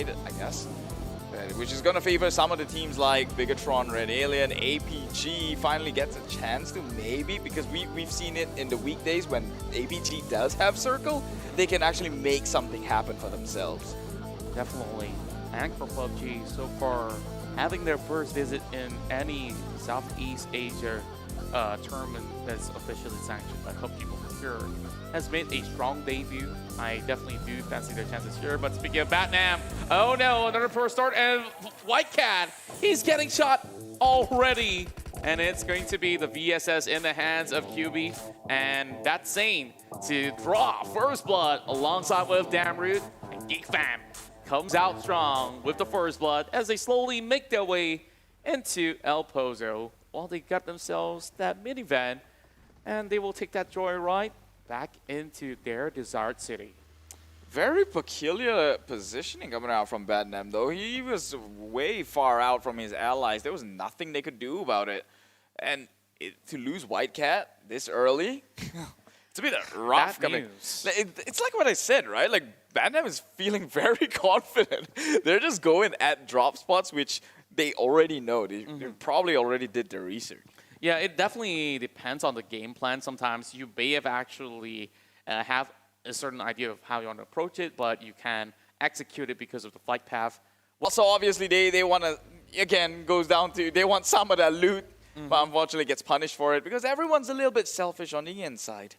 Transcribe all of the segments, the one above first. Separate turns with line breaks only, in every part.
side, I guess. Which is going to favor some of the teams like Bigatron, Red Alien, APG finally gets a chance to maybe, because we've seen it in the weekdays when APG does have Circle, they can actually make something happen for themselves.
Definitely. And for PUBG, so far, having their first visit in any Southeast Asia tournament that's officially sanctioned by PUBG Mobile Pro League has made a strong debut. I definitely do fancy their chances here. But speaking of Batnam, oh no, another first start, and White Cat, he's getting shot already. And it's going to be the VSS in the hands of QB, and that's Zane to draw first blood alongside with Damroot, and GeekFam comes out strong with the first blood as they slowly make their way into El Pozo while they got themselves that minivan, and they will take that joyride back into their desired city.
Very peculiar positioning coming out from Batnam, though. He was way far out from his allies. There was nothing they could do about it. And to lose White Cat this early, it's a bit rough coming. It's like what I said, right? Like, Batnam is feeling very confident. They're just going at drop spots, which they already know. They probably already did their research.
Yeah, it definitely depends on the game plan. Sometimes you may have actually have a certain idea of how you want to approach it, but you can execute it because of the flight path.
Also, obviously, they want to, again, goes down to, they want some of that loot, but unfortunately gets punished for it because everyone's a little bit selfish on the inside.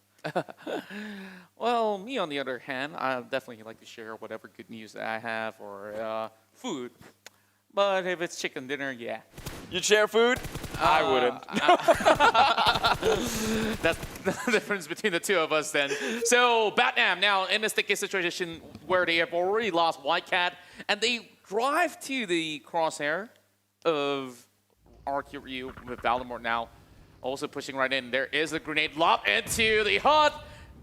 Well, me on the other hand, I definitely like to share whatever good news that I have or food. But if it's chicken dinner, yeah.
You'd share food? I wouldn't.
That's the difference between the two of us then. So Batnam now in a sticky situation where they have already lost White Cat, and they drive to the crosshair of RQ with Voldemort now also pushing right in. There is a grenade lob into the HUD,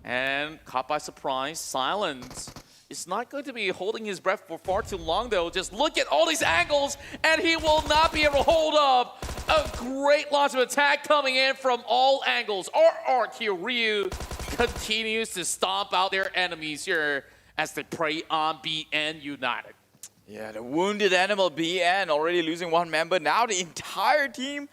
and caught by surprise, Silence. It's not going to be holding his breath for far too long, though. Just look at all these angles, and he will not be able to hold up. A great launch of attack coming in from all angles. RQ continues to stomp out their enemies here as they prey on BN United.
Yeah, the wounded animal BN already losing one member. Now the entire team.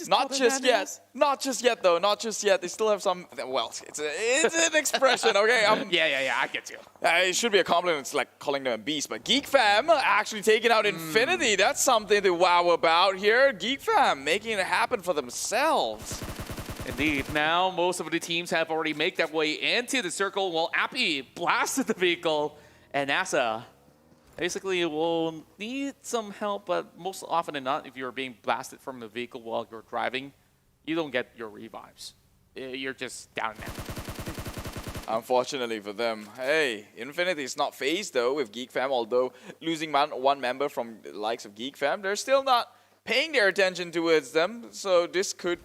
Not just yet. Not just yet, though. Not just yet. They still have some. Well, it's an expression, okay?
Yeah. I get you.
It should be a compliment. It's like calling them a beast. But GeekFam actually taking out Infinity. That's something to wow about here. GeekFam making it happen for themselves.
Indeed. Now, most of the teams have already made their way into the circle while Appy blasted the vehicle, and NASA basically will need some help, but most often than not, if you're being blasted from the vehicle while you're driving, you don't get your revives. You're just down now.
Unfortunately for them. Hey, Infinity is not phased, though, with GeekFam, although losing one member from the likes of GeekFam, they're still not paying their attention towards them, so this could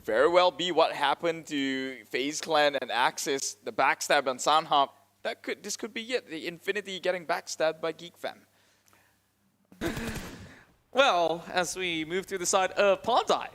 very well be what happened to FaZe Clan and Axis, the backstab on Sanhok. This could be it, the Infinity getting backstabbed by GeekFam.
Well, as we move to the side of Pondai,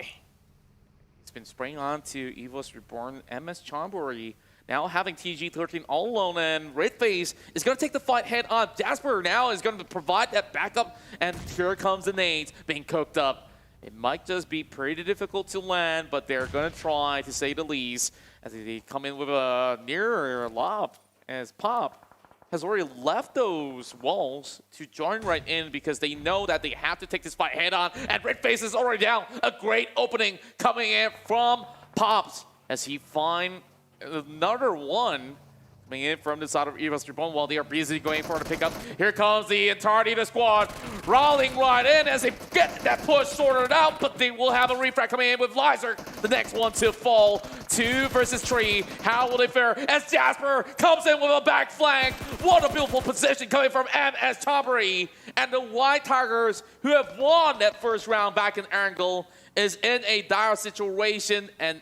it's been spraying on to EVOS Reborn, MS Chonburi, now having TG13 all alone, and RedFace is going to take the fight head on. Jasper now is going to provide that backup, and here comes the nades being cooked up. It might just be pretty difficult to land, but they're going to try, to say the least, as they come in with a near lob. As Pop has already left those walls to join right in because they know that they have to take this fight head on, and RedFace is already down. A great opening coming in from Pops as he finds another one coming in from the side of EVOS Reborn while they are busy going for the pickup. Here comes the entirety of the squad rolling right in as they get that push sorted out, but they will have a refract coming in with Lyzerg, the next one to fall. 2 versus 3. How will they fare as Jasper comes in with a back flank? What a beautiful position coming from MS Chonburi. And the White Tigers, who have won that first round back in Angle, is in a dire situation, and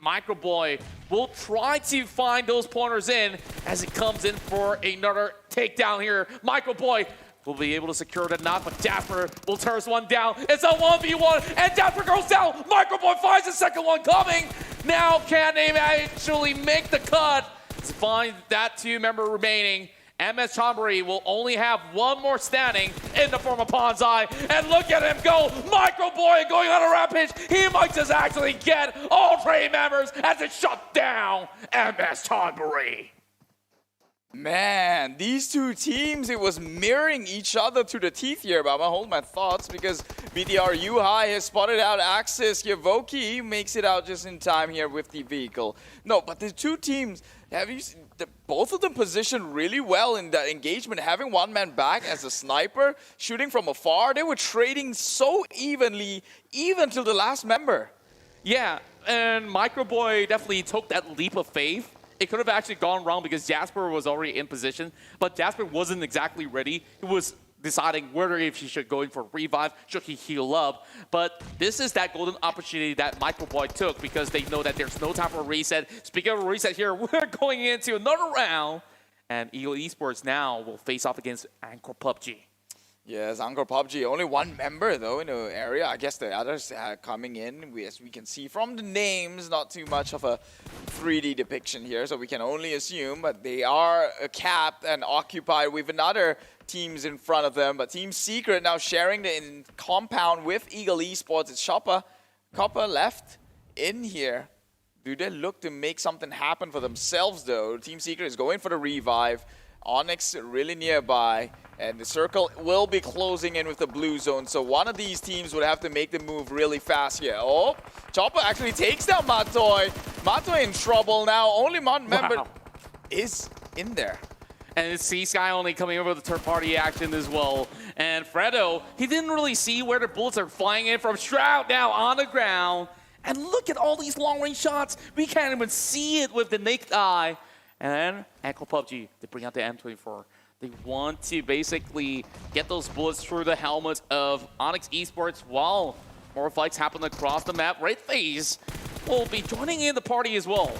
Microboy will try to find those pointers in as it comes in for another takedown here. Microboy will be able to secure the knock, but Jasper will turn one down. It's a 1v1, and Jasper goes down. Microboy finds the second one coming. Now can they actually make the cut to find that 2 member remaining? MS Chonburi will only have one more standing in the form of Ponsai. And look at him go. Microboy going on a rampage. He might just actually get all 3 members as it shut down MS Chonburi.
Man, these two teams, it was mirroring each other to the teeth here, but I'm gonna hold my thoughts because BDR U-High has spotted out Axis. Yavoki makes it out just in time here with the vehicle. No, but the two teams, have you seen, both of them positioned really well in that engagement, having one man back as a sniper, shooting from afar. They were trading so evenly, even till the last member.
Yeah, and Microboy definitely took that leap of faith. It could have actually gone wrong because Jasper was already in position, but Jasper wasn't exactly ready. He was deciding whether if he should go in for revive, should he heal up. But this is that golden opportunity that Microboy took because they know that there's no time for a reset. Speaking of a reset here, we're going into another round, and EVOS Esports now will face off against Angkor PUBG.
Yes, Angkor PUBG, only one member though in the area. I guess the others coming in, as we can see from the names, not too much of a 3D depiction here, so we can only assume, but they are capped and occupied with another teams in front of them. But Team Secret now sharing the compound with EVOS Esports. It's Chopper. Copper left in here. Do they look to make something happen for themselves though? Team Secret is going for the revive. ONix really nearby, and the circle will be closing in with the blue zone. So one of these teams would have to make the move really fast here. Oh, Chopper actually takes down Matoy. Matoy in trouble now. Only one member is in there.
And it's C-Sky only coming over the third-party action as well. And Fredo, he didn't really see where the bullets are flying in from. Shroud now on the ground. And look at all these long-range shots. We can't even see it with the naked eye. And then Angkor PUBG, they bring out the M24. They want to basically get those bullets through the helmets of ONix Esports while more fights happen across the map. RedFace will be joining in the party as well.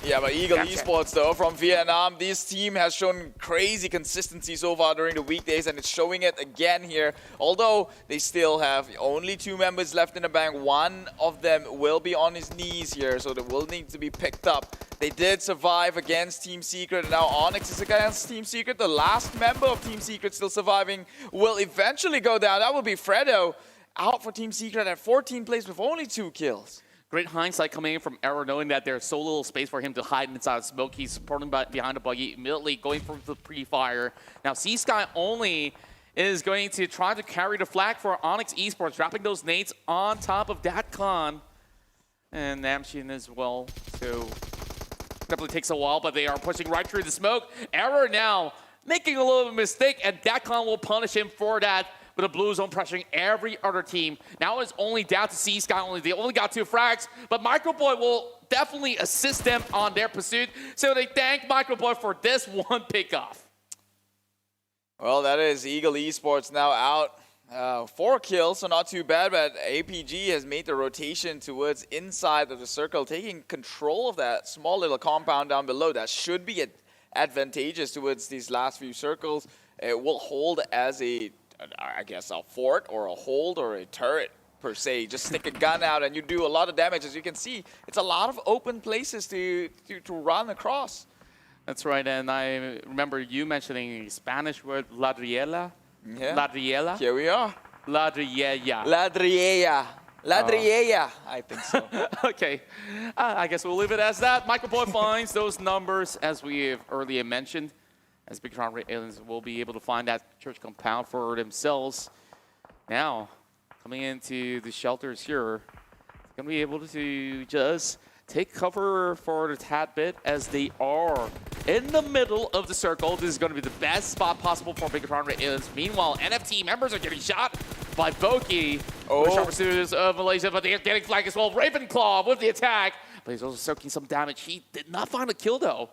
Yeah, but EVOS Esports though from Vietnam, this team has shown crazy consistency so far during the weekdays, and it's showing it again here. Although they still have only 2 members left in the bank, one of them will be on his knees here, so they will need to be picked up. They did survive against Team Secret, and now ONix is against Team Secret. The last member of Team Secret still surviving will eventually go down. That will be Fredo, out for Team Secret at 14th place with only 2 kills.
Great hindsight coming in from Auro, knowing that there's so little space for him to hide inside of smoke. He's supporting behind the buggy, immediately going for the pre-fire. Now, C-Sky only is going to try to carry the flag for ONix Esports, dropping those nades on top of Datcon. And Namshin as well, so definitely takes a while, but they are pushing right through the smoke. Auro now making a little mistake, and Datcon will punish him for that. With the blue zone pressuring every other team. Now it's only down to C-Sky only. They only got 2 frags, but Microboy will definitely assist them on their pursuit. So they thank Microboy for this one pickoff.
Well, that is EVOS Esports now out. 4 kills, so not too bad, but APG has made the rotation towards inside of the circle, taking control of that small little compound down below. That should be advantageous towards these last few circles. It will hold as I guess a fort or a hold or a turret per se. Just stick a gun out and you do a lot of damage. As you can see, it's a lot of open places to run across.
That's right, and I remember you mentioning the Spanish word ladriela.
Yeah.
Ladriela?
Here we are.
Ladriella.
Ladriella. Ladriella, I think so.
Okay, I guess we'll leave it as that. Microboy finds those numbers, as we have earlier mentioned. As Big Tron Aliens will be able to find that church compound for themselves. Now, coming into the shelters here, going to be able to just take cover for a tad bit as they are in the middle of the circle. This is going to be the best spot possible for Big Tron Aliens. Meanwhile, NFT members are getting shot by Boki. The sharp pursuers of Malaysia, but they're getting flagged as well. Ravenclaw with the attack, but he's also soaking some damage. He did not find a kill, though.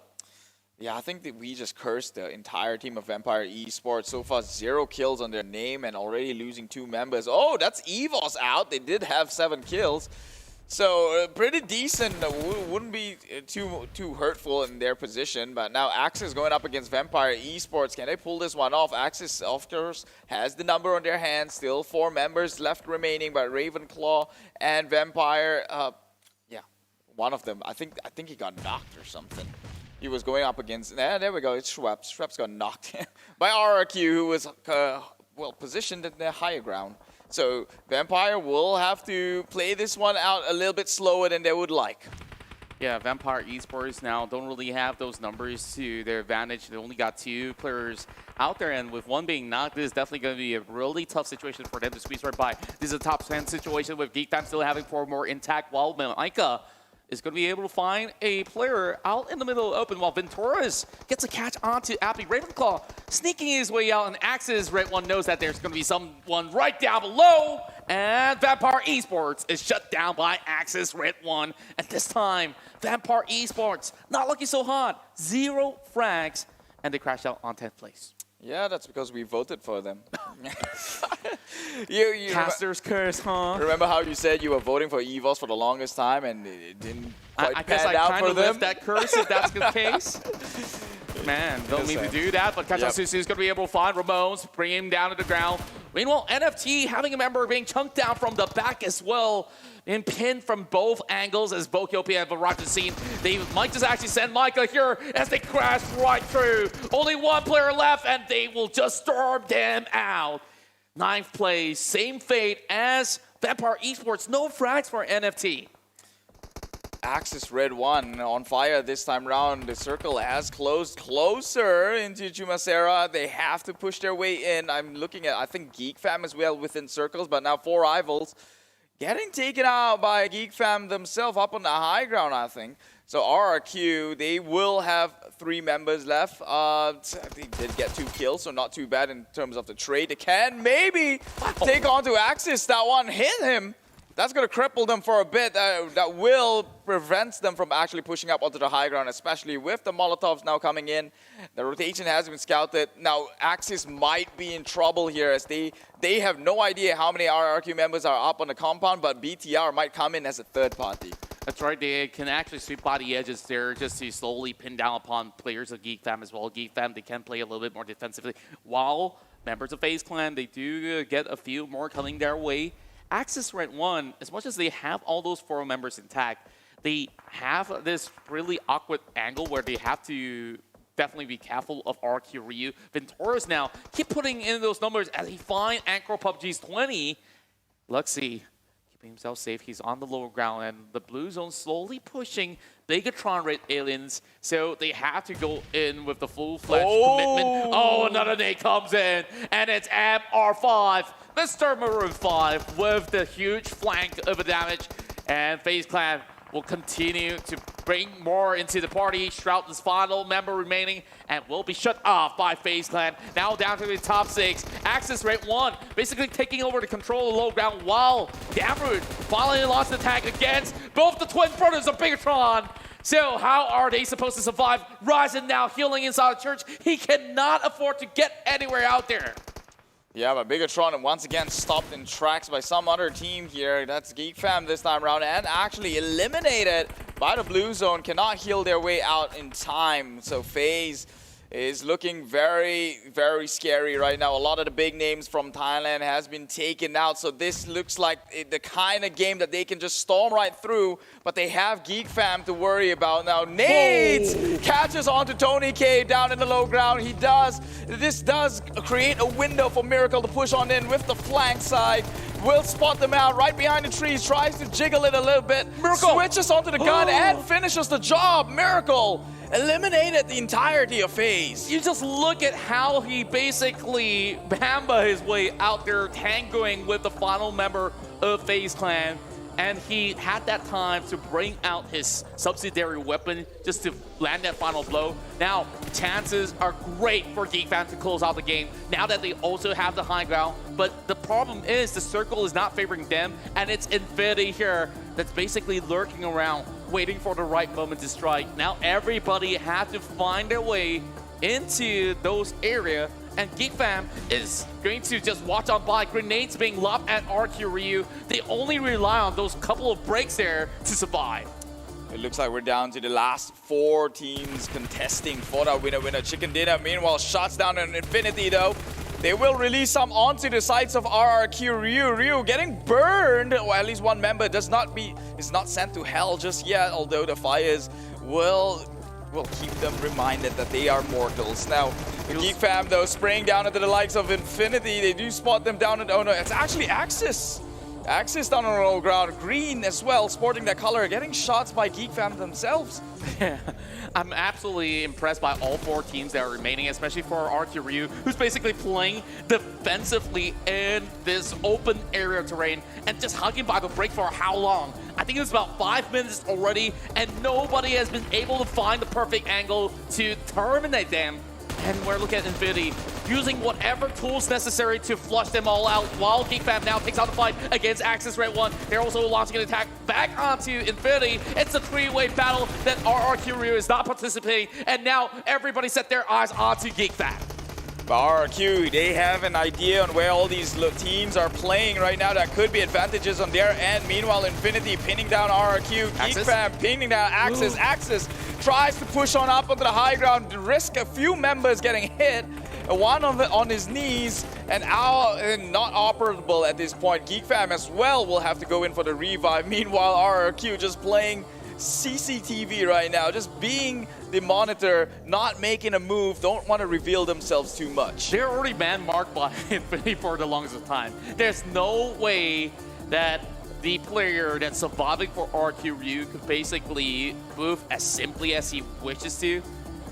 Yeah, I think that we just cursed the entire team of Vampire Esports. So far, 0 kills on their name and already losing 2 members. Oh, that's EVOS out. They did have 7 kills. So pretty decent. Wouldn't be too hurtful in their position. But now Axis going up against Vampire Esports. Can they pull this one off? Axis, of course, has the number on their hands. Still 4 members left remaining, but Ravenclaw and Vampire, yeah, one of them. I think he got knocked or something. He was going up against, there we go, it's Schweppes. Schweppes got knocked by RRQ, who was, well, positioned at the higher ground. So Vampire will have to play this one out a little bit slower than they would like.
Yeah, Vampire Esports now don't really have those numbers to their advantage. They only got 2 players out there, and with one being knocked, this is definitely going to be a really tough situation for them to squeeze right by. This is a top 10 situation with GeekFam still having 4 more intact, while Micah is going to be able to find a player out in the middle open, while Venturas gets a catch onto Appy. Ravenclaw sneaking his way out, and Axis Red One knows that there's going to be someone right down below, and Vampire Esports is shut down by Axis Red One. And this time, Vampire Esports not looking so hot. 0 frags, and they crash out on 10th place.
Yeah, that's because we voted for them.
Caster's curse, huh?
Remember how you said you were voting for EVOS for the longest time and it didn't quite
I guess
pan
I
out
kind
for
of
them?
lift that curse if that's the case. Man, don't mean to do that, but Kachasusu is going to be able to find Ramones, bring him down to the ground. Meanwhile, NFT having a member being chunked down from the back as well, and pinned from both angles as both Yopi and Baraka seen. They might just actually send Micah here as they crash right through. Only 1 player left, and they will just storm them out. 9th place, same fate as Vampire Esports. No frags for NFT.
Axis Red One on fire this time round. The circle has closed closer into Jumasera. They have to push their way in. I'm looking at, I think, GeekFam as well within circles, but now 4 rivals getting taken out by GeekFam themselves up on the high ground, I think. So RRQ, they will have 3 members left. They did get 2 kills, so not too bad in terms of the trade. They can maybe take on to Axis. That one hit him. That's going to cripple them for a bit. That will prevent them from actually pushing up onto the high ground, especially with the Molotovs now coming in. The rotation has been scouted. Now, Axis might be in trouble here as they have no idea how many RRQ members are up on the compound, but BTR might come in as a third party.
That's right, they can actually sweep by the edges there just to slowly pin down upon players of GeekFam as well. GeekFam, they can play a little bit more defensively, while members of FaZe Clan, they do get a few more coming their way. Axis Red One, as much as they have all those 4 members intact, they have this really awkward angle where they have to definitely be careful of RQ Ryu. Venturas now keep putting in those numbers as he finds Anchor PUBG's 20. Luxy keeping himself safe. He's on the lower ground, and the blue zone slowly pushing Megatron Red Aliens, so they have to go in with the full-fledged commitment. Oh, another nade comes in, and it's MR5, Mr. Maroon 5 with the huge flank of the damage, and FaZe Clan will continue to bring more into the party. Shroud is final member remaining and will be shut off by FaZe Clan. Now down to the top 6. Axis Red One basically taking over the control of the low ground, while Damroot finally lost the tag against both the twin brothers of Megatron. So how are they supposed to survive? Ryzen now healing inside the church. He cannot afford to get anywhere out there.
Yeah, but Bigatron once again stopped in tracks by some other team here. That's GeekFam this time around, and actually eliminated by the blue zone. Cannot heal their way out in time. So FaZe is looking very, very scary right now. A lot of the big names from Thailand has been taken out. So this looks like the kind of game that they can just storm right through. But they have GeekFam to worry about now. Nades catches onto Tony K down in the low ground. He does. This does create a window for Miracle to push on in with the flank side. Will spot them out right behind the trees. Tries to jiggle it a little bit. Miracle switches onto the gun and finishes the job. Miracle eliminated the entirety of FaZe.
You just look at how he basically Bamba his way out there, tangoing with the final member of FaZe Clan, and he had that time to bring out his subsidiary weapon just to land that final blow. Now, chances are great for GeekFam to close out the game, now that they also have the high ground. But the problem is the circle is not favoring them, and it's Infinity here that's basically lurking around, waiting for the right moment to strike. Now everybody has to find their way into those areas, and GeekFam is going to just watch on by. Grenades being lobbed at RQ Ryu. They only rely on those couple of breaks there to survive.
It looks like we're down to the last 4 teams contesting for that winner. Chicken Dinner, meanwhile, shots down on Infinity though. They will release some onto the sides of RRQ Ryu. Ryu getting burned, or at least one member is not sent to hell just yet, although the fires will will keep them reminded that they are mortals. Now, the Geek Fam, though, spraying down into the likes of Infinity. They do spot them down at, oh no, it's actually Axis. Axis down on the low ground. Green as well, sporting that color, getting shots by Geek Fam themselves.
Yeah, I'm absolutely impressed by all 4 teams that are remaining, especially for RQ, who's basically playing defensively in this open area terrain and just hugging by the break for how long? I think it was about 5 minutes already, and nobody has been able to find the perfect angle to terminate them. And we're looking at Infinity using whatever tools necessary to flush them all out, while Geek Fam now takes out the fight against Axis Red 1. They're also launching an attack back onto Infinity. It's a 3-way battle that RRQ is not participating, and now everybody set their eyes onto Geek Fam.
RRQ, they have an idea on where all these teams are playing right now. That could be advantages on their end. Meanwhile, Infinity pinning down RRQ. Geek Fam pinning down Axis. Axis tries to push on up onto the high ground, risk a few members getting hit. One on his knees and not operable at this point. Geek Fam as well will have to go in for the revive. Meanwhile, RRQ just playing CCTV right now, just being the monitor, not making a move, don't want to reveal themselves too much.
They're already man-marked by Infinity for the longest of time. There's no way that the player that's surviving for RQ could basically move as simply as he wishes to.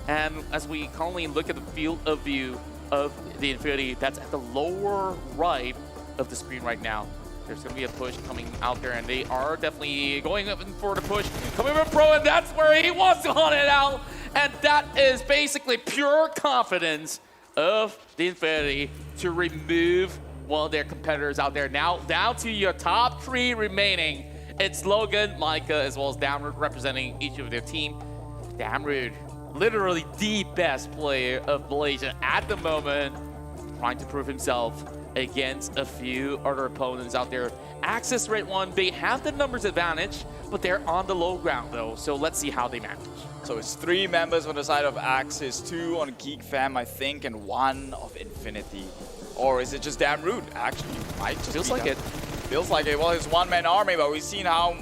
And as we currently look at the field of view of the Infinity, that's at the lower right of the screen right now. There's going to be a push coming out there, and they are definitely going up for the push. Coming with Pro, and that's where he wants to hunt it out. And that is basically pure confidence of the Infinity to remove one of their competitors out there. Now, down to your top 3 remaining. It's Logan, Micah, as well as Damrude representing each of their team. Damrude, literally the best player of Malaysia at the moment, trying to prove himself against a few other opponents out there. Axis Red 1, they have the numbers advantage, but they're on the low ground though, so let's see how they manage.
So it's 3 members on the side of Axis, 2 on Geek Fam, I think, and 1 of Infinity. Or is it just Damrude? Actually, might just
Feels like it.
Feels like it. Well, it's one-man army, but we've seen how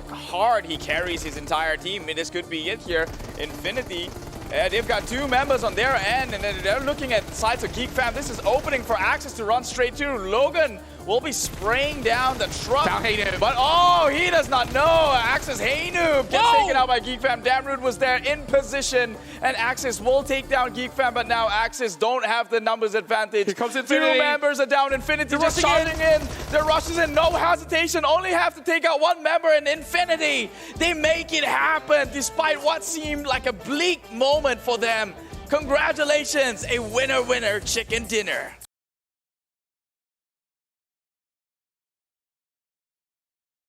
hard he carries his entire team. I mean, this could be it here. Infinity, they've got 2 members on their end, and they're looking at sides of Geek Fam. This is opening for Axis to run straight to. Logan will be spraying down the truck.
Down Haynoob.
But oh, he does not know. Axis Haynoob gets taken out by Geek Fam. Damrude was there in position, and Axis will take down Geek Fam, but now Axis don't have the numbers advantage.
Here comes Infinity.
2 members are down. Infinity just charging in. The rushes in, no hesitation. Only have to take out 1 member, and Infinity, they make it happen despite what seemed like a bleak moment for them. Congratulations, a winner-winner chicken dinner.